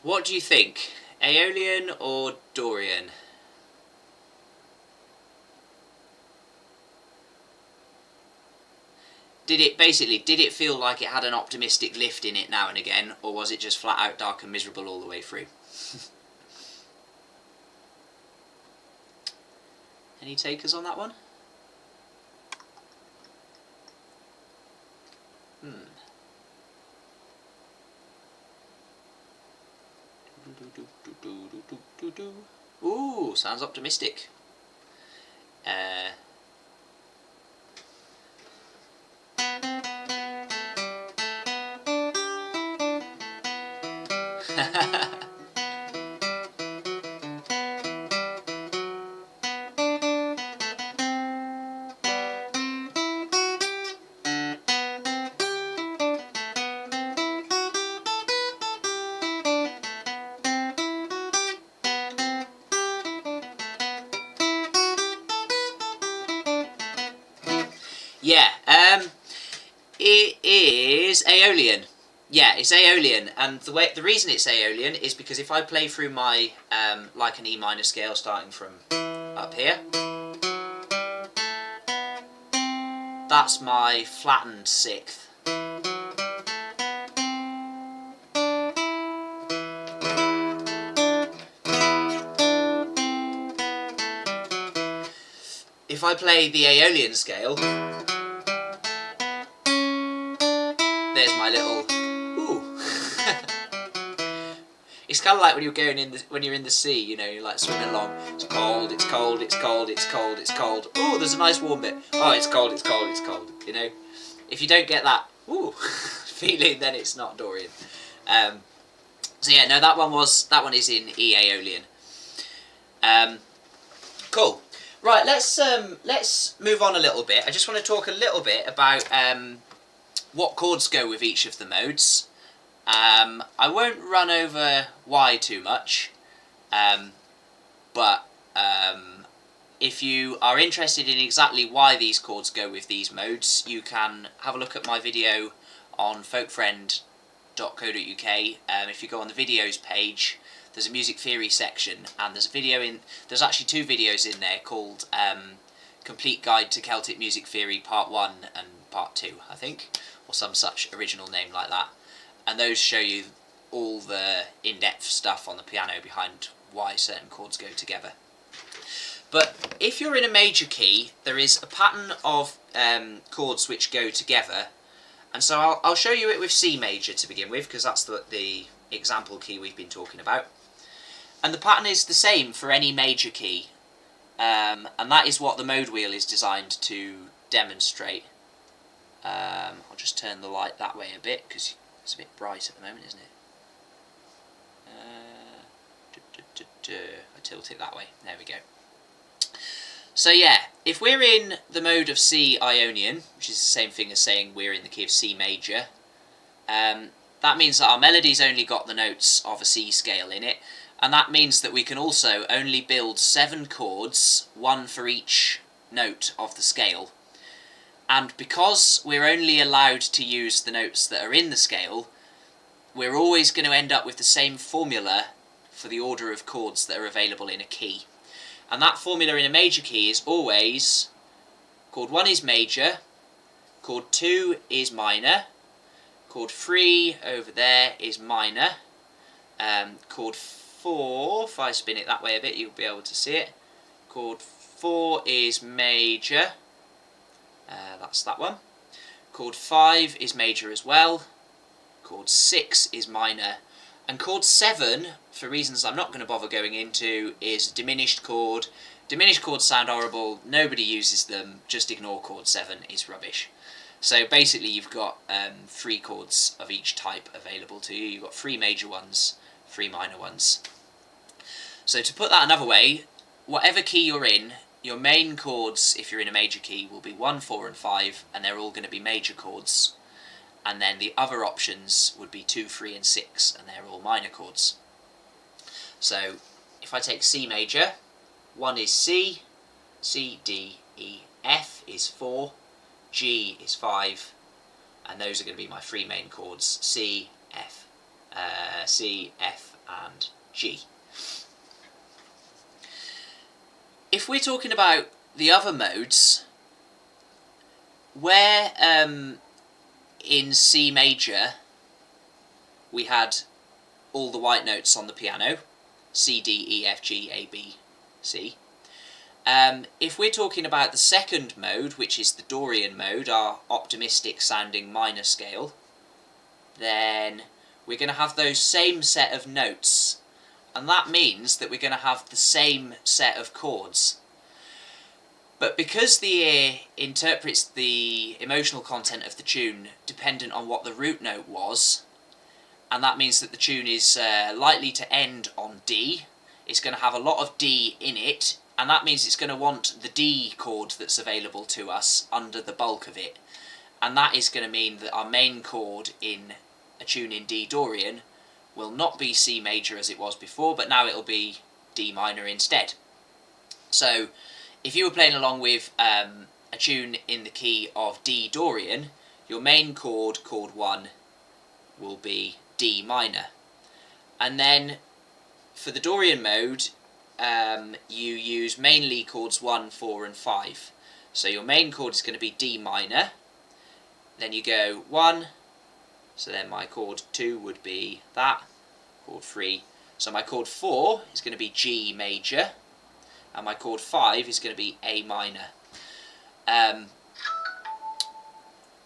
Speaker 1: what do you think? Aeolian or Dorian? Did it feel like it had an optimistic lift in it now and again, or was it just flat out dark and miserable all the way through? Any takers on that one? Ooh, sounds optimistic. Yeah, it is Aeolian. Yeah, it's Aeolian, and the reason it's Aeolian is because if I play through my like an E minor scale starting from up here, that's my flattened sixth. If I play the Aeolian scale, there's my little ooh. It's kind of like when you're when you're in the sea, you know, you're like swimming along. It's cold, it's cold, it's cold, it's cold, it's cold. Ooh, there's a nice warm bit. Oh, it's cold, it's cold, it's cold. You know, if you don't get that ooh feeling, then it's not Dorian. So yeah, no, that one is in E Aeolian. Cool. Right, let's move on a little bit. I just want to talk a little bit about what chords go with each of the modes. I won't run over why too much, but if you are interested in exactly why these chords go with these modes, you can have a look at my video on folkfriend.co.uk. If you go on the videos page, there's a music theory section, and there's actually two videos in there called Complete Guide to Celtic Music Theory Part 1 and Part 2, I think, or some such original name like that. And those show you all the in-depth stuff on the piano behind why certain chords go together. But if you're in a major key, there is a pattern of chords which go together. And so I'll show you it with C major to begin with, because that's the example key we've been talking about. And the pattern is the same for any major key, and that is what the mode wheel is designed to demonstrate. I'll just turn the light that way a bit, because it's a bit bright at the moment, isn't it? I tilt it that way, there we go. So yeah, if we're in the mode of C Ionian, which is the same thing as saying we're in the key of C major, that means that our melody's only got the notes of a C scale in it, and that means that we can also only build 7 chords, one for each note of the scale. And because we're only allowed to use the notes that are in the scale, we're always going to end up with the same formula for the order of chords that are available in a key. And that formula in a major key is always chord 1 is major, chord 2 is minor, chord 3 over there is minor, chord 4, if I spin it that way a bit you'll be able to see it, chord 4 is major, that's that one, chord 5 is major as well, chord 6 is minor, and chord 7, for reasons I'm not going to bother going into, is a diminished chord. Diminished chords sound horrible, nobody uses them, just ignore chord 7, is rubbish. So basically you've got 3 chords of each type available to you. You've got 3 major ones, 3 minor ones. So to put that another way, whatever key you're in, your main chords, if you're in a major key, will be 1, 4 and 5, and they're all going to be major chords. And then the other options would be 2, 3 and 6, and they're all minor chords. So if I take C major, 1 is C, C, D, E, F is 4, G is 5, and those are going to be my 3 main chords, C, F, and G. If we're talking about the other modes, where in C major we had all the white notes on the piano, C, D, E, F, G, A, B, C. If we're talking about the second mode, which is the Dorian mode, our optimistic sounding minor scale, then we're going to have those same set of notes, and that means that we're going to have the same set of chords. But because the ear interprets the emotional content of the tune dependent on what the root note was, and that means that the tune is likely to end on D, it's going to have a lot of D in it, and that means it's going to want the D chord that's available to us under the bulk of it. And that is going to mean that our main chord in a tune in D Dorian will not be C major as it was before, but now it'll be D minor instead. So if you were playing along with a tune in the key of D Dorian, your main chord, chord 1, will be D minor. And then for the Dorian mode, you use mainly chords 1, 4 and 5. So your main chord is going to be D minor, then you go 1, so then my chord 2 would be that, chord 3. So my chord 4 is going to be G major, and my chord 5 is going to be A minor.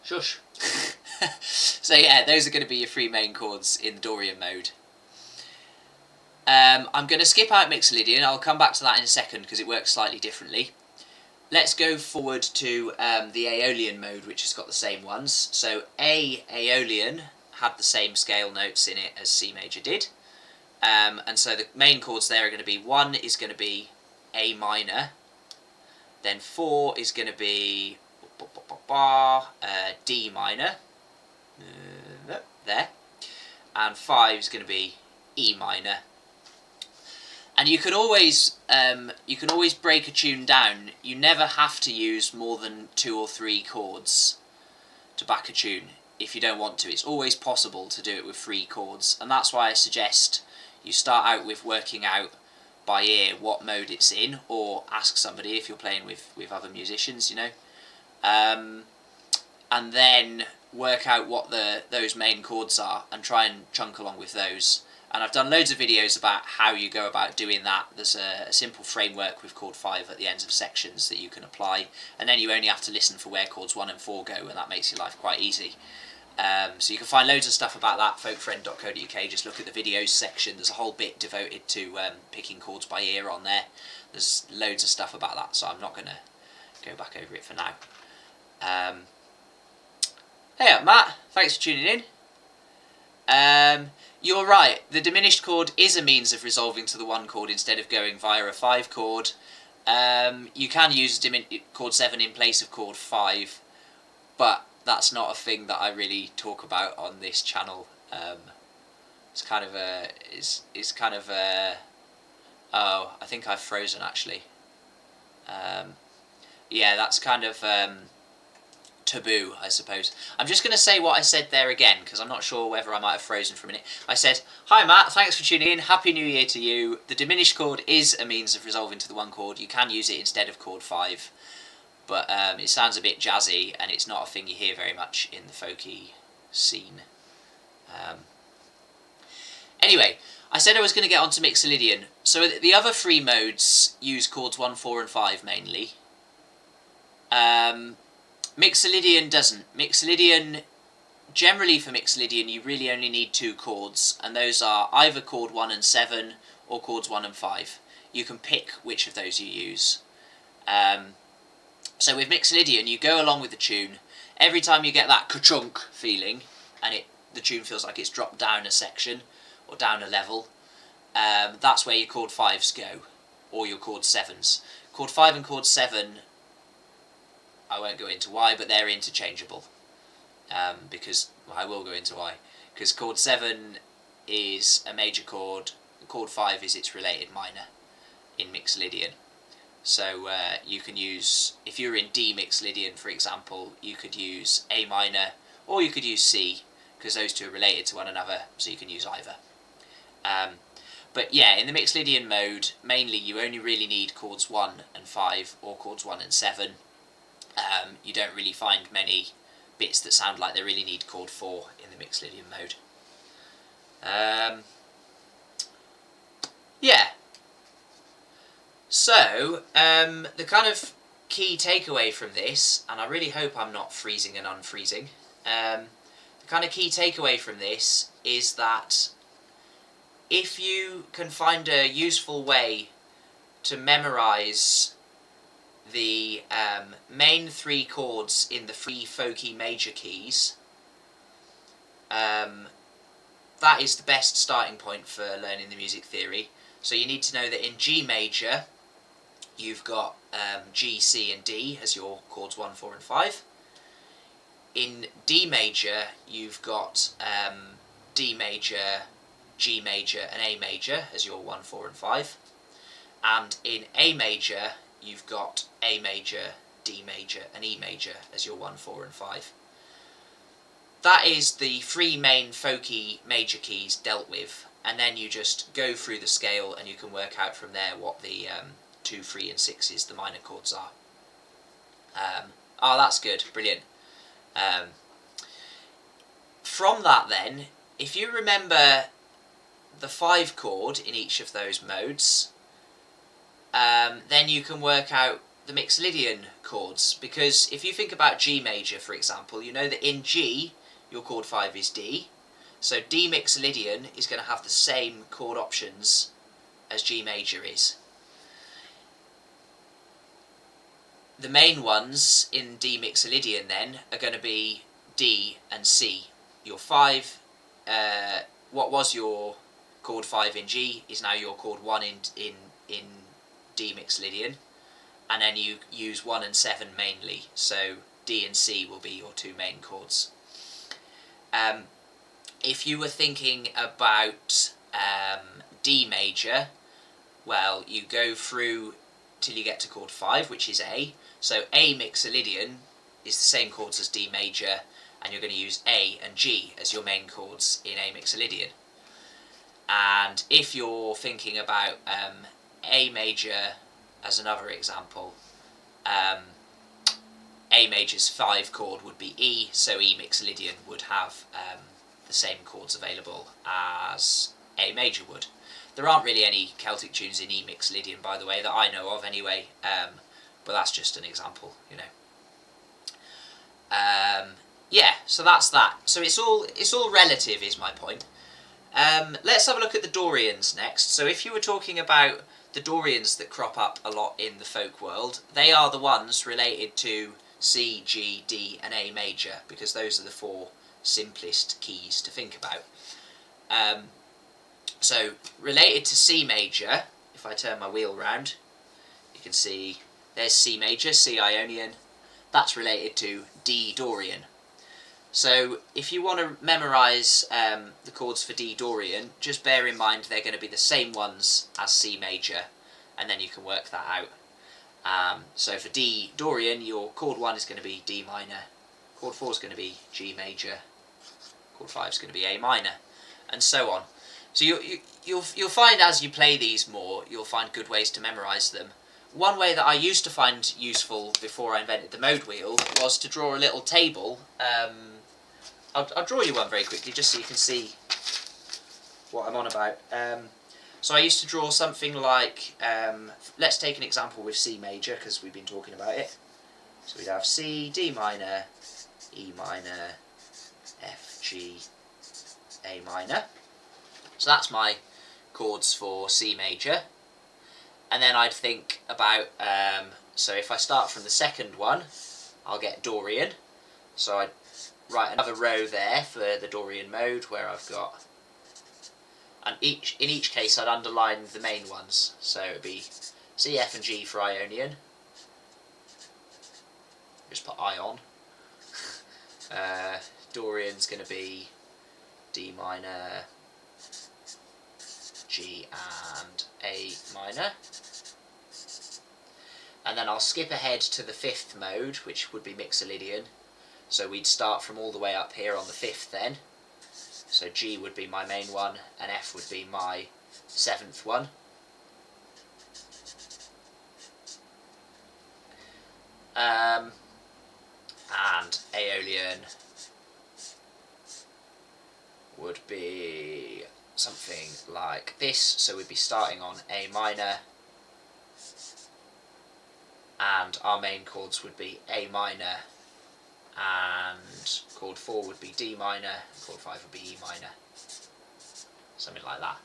Speaker 1: Shush. So yeah, those are going to be your 3 main chords in the Dorian mode. I'm going to skip out Mixolydian, I'll come back to that in a second because it works slightly differently. Let's go forward to the Aeolian mode, which has got the same ones. So Aeolian had the same scale notes in it as C major did. And so the main chords there are going to be 1 is going to be A minor, then 4 is going to be D minor, there, and 5 is going to be E minor. And you can always break a tune down. You never have to use more than 2 or 3 chords to back a tune if you don't want to. It's always possible to do it with 3 chords, and that's why I suggest you start out with working out by ear what mode it's in, or ask somebody if you're playing with other musicians, you know, and then work out what those main chords are and try and chunk along with those. And I've done loads of videos about how you go about doing that. There's a simple framework with chord 5 at the ends of sections that you can apply, and then you only have to listen for where chords 1 and 4 go, and that makes your life quite easy. So you can find loads of stuff about that, folkfriend.co.uk. Just look at the videos section. There's a whole bit devoted to picking chords by ear on there. There's loads of stuff about that, so I'm not going to go back over it for now. Hey up, Matt. Thanks for tuning in. You're right, the diminished chord is a means of resolving to the 1 chord instead of going via a 5 chord. You can use chord 7 in place of chord 5, but that's not a thing that I really talk about on this channel. It's kind of a... Oh, I think I've frozen actually. Yeah, that's kind of taboo, I suppose. I'm just going to say what I said there again, because I'm not sure whether I might have frozen for a minute. I said, "Hi Matt, thanks for tuning in, Happy New Year to you. The diminished chord is a means of resolving to the one chord. You can use it instead of chord 5, but it sounds a bit jazzy, and it's not a thing you hear very much in the folky scene." Anyway, I said I was going to get onto Mixolydian. So the other 3 modes use chords 1, 4 and 5 mainly. Mixolydian doesn't. Generally for Mixolydian you really only need 2 chords, and those are either chord 1 and 7 or chords 1 and 5. You can pick which of those you use. So with Mixolydian you go along with the tune. Every time you get that ka-chunk feeling, and the tune feels like it's dropped down a section, or down a level, that's where your chord 5s go, or your chord 7s. Chord 5 and chord 7, I won't go into why, but they're interchangeable, because, well, I will go into why, because chord 7 is a major chord, chord 5 is its related minor in Mixolydian. So you can use, if you're in D Mixolydian for example, you could use A minor, or you could use C, because those two are related to one another, so you can use either. But yeah, in the Mixolydian mode, mainly you only really need chords 1 and 5, or chords 1 and 7. You don't really find many bits that sound like they really need chord 4 in the Mixolydian mode. Yeah. So, the kind of key takeaway from this, and I really hope I'm not freezing and unfreezing, the kind of key takeaway from this is that if you can find a useful way to memorise the main 3 chords in the 3 folky major keys, that is the best starting point for learning the music theory. So you need to know that in G major you've got G, C and D as your chords 1, 4 and 5. In D major you've got D major, G major and A major as your 1, 4 and 5. And in A major you've got A major, D major and E major as your 1, 4 and 5. That is the 3 main folky major keys dealt with, and then you just go through the scale and you can work out from there what the 2, 3 and 6s, the minor chords are. Oh, that's good, brilliant. From that then, if you remember the 5 chord in each of those modes, then you can work out the Mixolydian chords, because if you think about G major for example, you know that in G your chord 5 is D, so D Mixolydian is going to have the same chord options as G major is. The main ones in D Mixolydian then are going to be D and C. Your 5, what was your chord 5 in G is now your chord 1 in D Mixolydian, and then you use 1 and 7 mainly, so D and C will be your 2 main chords. If you were thinking about D major, well, you go through till you get to chord 5, which is A. So A Mixolydian is the same chords as D major, and you're going to use A and G as your main chords in A Mixolydian. And if you're thinking about A major as another example, A major's 5 chord would be E, so E Mixolydian would have the same chords available as A major would. There aren't really any Celtic tunes in E Mixolydian, by the way, that I know of anyway, but that's just an example, you know. Yeah, so that's that. So it's all relative, is my point. Let's have a look at the Dorians next. So if you were talking about the Dorians that crop up a lot in the folk world, they are the ones related to C, G, D and A major, because those are the 4 simplest keys to think about. So related to C major, if I turn my wheel round, you can see there's C major, C Ionian. That's related to D Dorian. So if you want to memorise the chords for D Dorian, just bear in mind they're going to be the same ones as C major, and then you can work that out. So for D Dorian, your chord 1 is going to be D minor, chord 4 is going to be G major, chord 5 is going to be A minor, and so on. So you'll find as you play these more, you'll find good ways to memorise them. One way that I used to find useful before I invented the mode wheel was to draw a little table. I'll draw you one very quickly just so you can see what I'm on about. So I used to draw something like, let's take an example with C major because we've been talking about it. So we'd have C, D minor, E minor, F, G, A minor. So that's my chords for C major. And then I'd think about, so if I start from the second one, I'll get Dorian. So I'd write another row there for the Dorian mode where I've got, and in each case I'd underline the main ones. So it would be C, F and G for Ionian. Just put I on. Dorian's going to be D minor, G and A minor. And then I'll skip ahead to the fifth mode, which would be Mixolydian. So we'd start from all the way up here on the fifth then. So G would be my main one, and F would be my seventh one. And Aeolian would be something like this. So we'd be starting on A minor, and our main chords would be A minor, and chord 4 would be D minor, chord 5 would be E minor, something like that.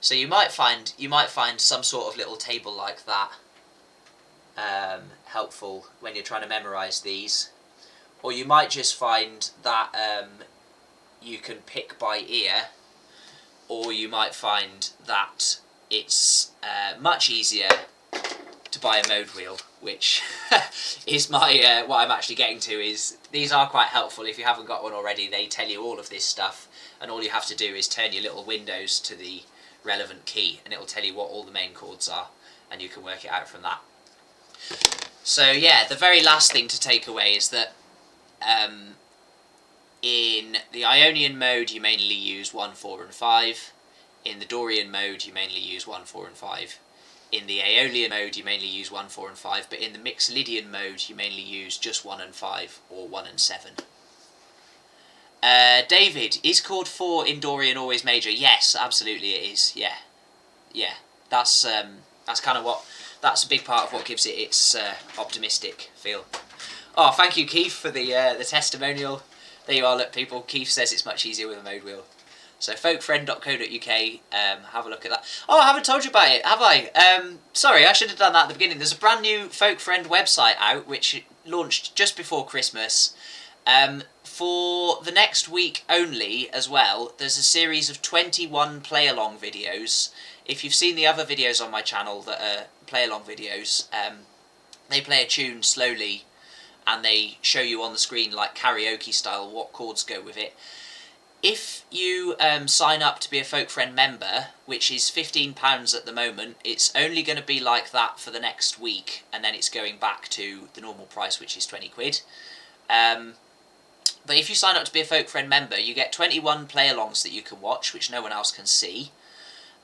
Speaker 1: So you might find some sort of little table like that helpful when you're trying to memorise these, or you might just find that you can pick by ear, or you might find that it's much easier to buy a mode wheel, which is my what I'm actually getting to. Is these are quite helpful if you haven't got one already. They tell you all of this stuff, and all you have to do is turn your little windows to the relevant key, and it will tell you what all the main chords are, and you can work it out from that. So yeah, the very last thing to take away is that in the Ionian mode you mainly use 1, 4 and 5. In the Dorian mode you mainly use 1, 4 and 5. In the Aeolian mode you mainly use 1, 4 and 5, but in the Mixolydian mode you mainly use just 1 and 5 or 1 and 7. David, is chord 4 in Dorian always major? Yes, absolutely it is. Yeah. That's kind of that's a big part of what gives it its optimistic feel. Oh, thank you, Keith, for the testimonial. There you are, look, people. Keith says it's much easier with a mode wheel. So folkfriend.co.uk, have a look at that. Oh, I haven't told you about it, have I? Sorry, I should have done that at the beginning. There's a brand new Folkfriend website out, which launched just before Christmas. For the next week only as well, there's a series of 21 play-along videos. If you've seen the other videos on my channel that are play-along videos, they play a tune slowly, and they show you on the screen, like karaoke style, what chords go with it. If you sign up to be a Folkfriend member, which is £15 at the moment, it's only going to be like that for the next week, and then it's going back to the normal price, which is 20 quid. But if you sign up to be a Folkfriend member, you get 21 play-alongs that you can watch, which no one else can see,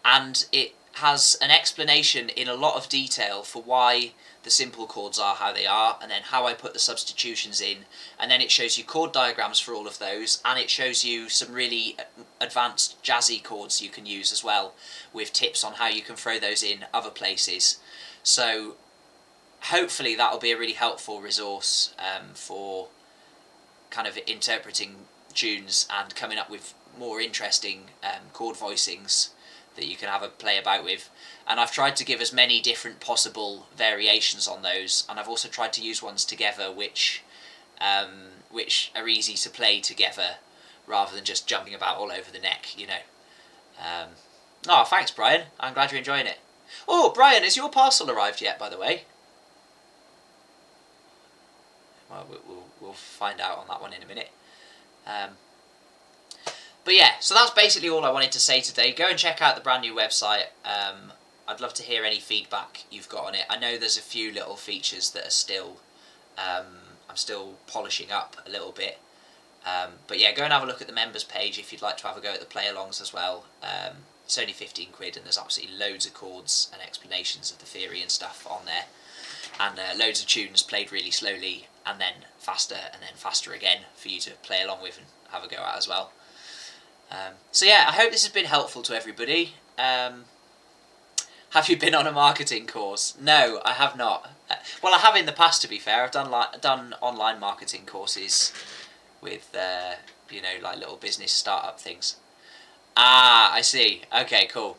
Speaker 1: and it has an explanation in a lot of detail for why the simple chords are how they are, and then how I put the substitutions in, and then it shows you chord diagrams for all of those, and it shows you some really advanced jazzy chords you can use as well, with tips on how you can throw those in other places. So hopefully that'll be a really helpful resource for kind of interpreting tunes and coming up with more interesting chord voicings that you can have a play about with. And I've tried to give as many different possible variations on those, and I've also tried to use ones together which are easy to play together rather than just jumping about all over the neck, you know. Oh, thanks, Brian. I'm glad you're enjoying it. Oh, Brian, has your parcel arrived yet, by the way? Well, we'll find out on that one in a minute. But yeah, so that's basically all I wanted to say today. Go and check out the brand new website. I'd love to hear any feedback you've got on it. I know there's a few little features that are still I'm still polishing up a little bit. But yeah, go and have a look at the members page if you'd like to have a go at the play-alongs as well. It's only 15 quid and there's absolutely loads of chords and explanations of the theory and stuff on there. And loads of tunes played really slowly and then faster again for you to play along with and have a go at as well. So yeah, I hope this has been helpful to everybody. Have you been on a marketing course? No, I have not. Well, I have in the past, to be fair. I've done online marketing courses with you know, like little business startup things. Ah, I see. Okay, cool.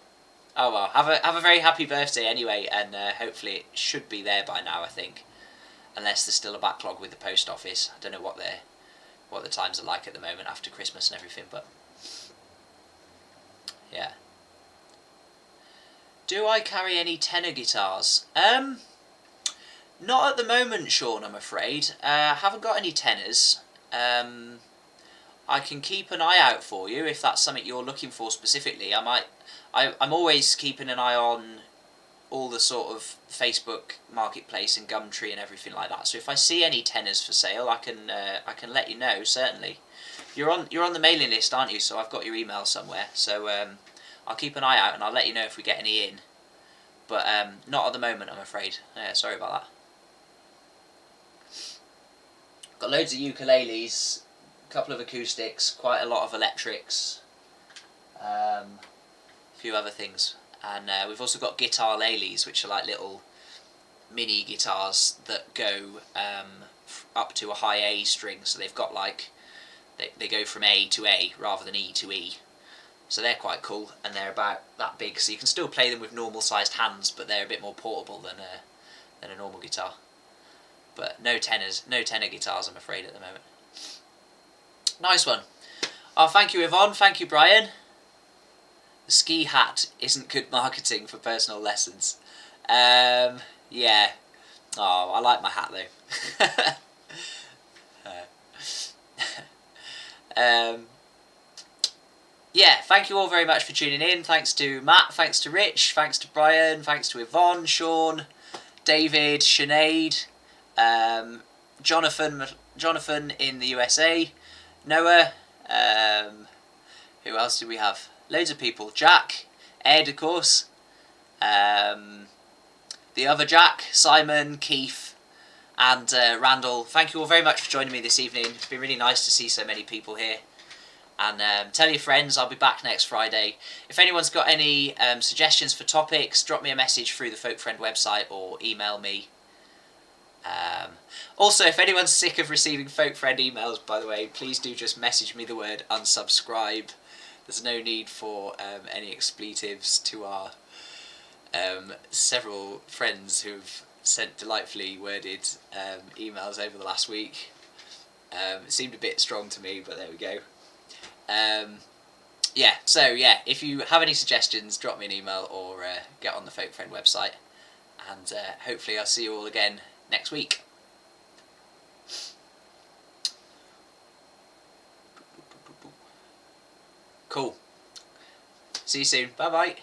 Speaker 1: Oh well, have a very happy birthday anyway, and hopefully it should be there by now, I think. Unless there's still a backlog with the post office. I don't know what the times are like at the moment after Christmas and everything, but yeah. Do I carry any tenor guitars? Not at the moment, Sean, I'm afraid. I haven't got any tenors. I can keep an eye out for you if that's something you're looking for specifically. I'm always keeping an eye on all the sort of Facebook Marketplace and Gumtree and everything like that. So if I see any tenors for sale, I can let you know, certainly. You're on the mailing list, aren't you? So I've got your email somewhere. So I'll keep an eye out and I'll let you know if we get any in. But not at the moment, I'm afraid. Yeah, sorry about that. Got loads of ukuleles, a couple of acoustics, quite a lot of electrics, a few other things. And we've also got guitar lalies, which are like little mini guitars that go up to a high A string. So they've got like, they go from A to A rather than E to E. So they're quite cool, and they're about that big, so you can still play them with normal sized hands, but they're a bit more portable than a normal guitar. But no tenor guitars, I'm afraid, at the moment. Nice one. Oh, thank you, Yvonne. Thank you, Brian. The ski hat isn't good marketing for personal lessons. Yeah. Oh, I like my hat though. Yeah, thank you all very much for tuning in. Thanks to Matt, thanks to Rich, thanks to Brian, thanks to Yvonne, Sean, David, Sinead, Jonathan in the USA, Noah, who else do we have? Loads of people. Jack, Ed, of course, the other Jack, Simon, Keith, and Randall. Thank you all very much for joining me this evening. It's been really nice to see so many people here. And tell your friends, I'll be back next Friday. If anyone's got any suggestions for topics, drop me a message through the Folk Friend website or email me. Also, if anyone's sick of receiving Folk Friend emails, by the way, please do just message me the word unsubscribe. There's no need for any expletives to our several friends who've sent delightfully worded emails over the last week. It seemed a bit strong to me, but there we go. Yeah, so yeah, if you have any suggestions, drop me an email or get on the Folk Friend website, and hopefully I'll see you all again next week. Cool. See you soon. Bye bye.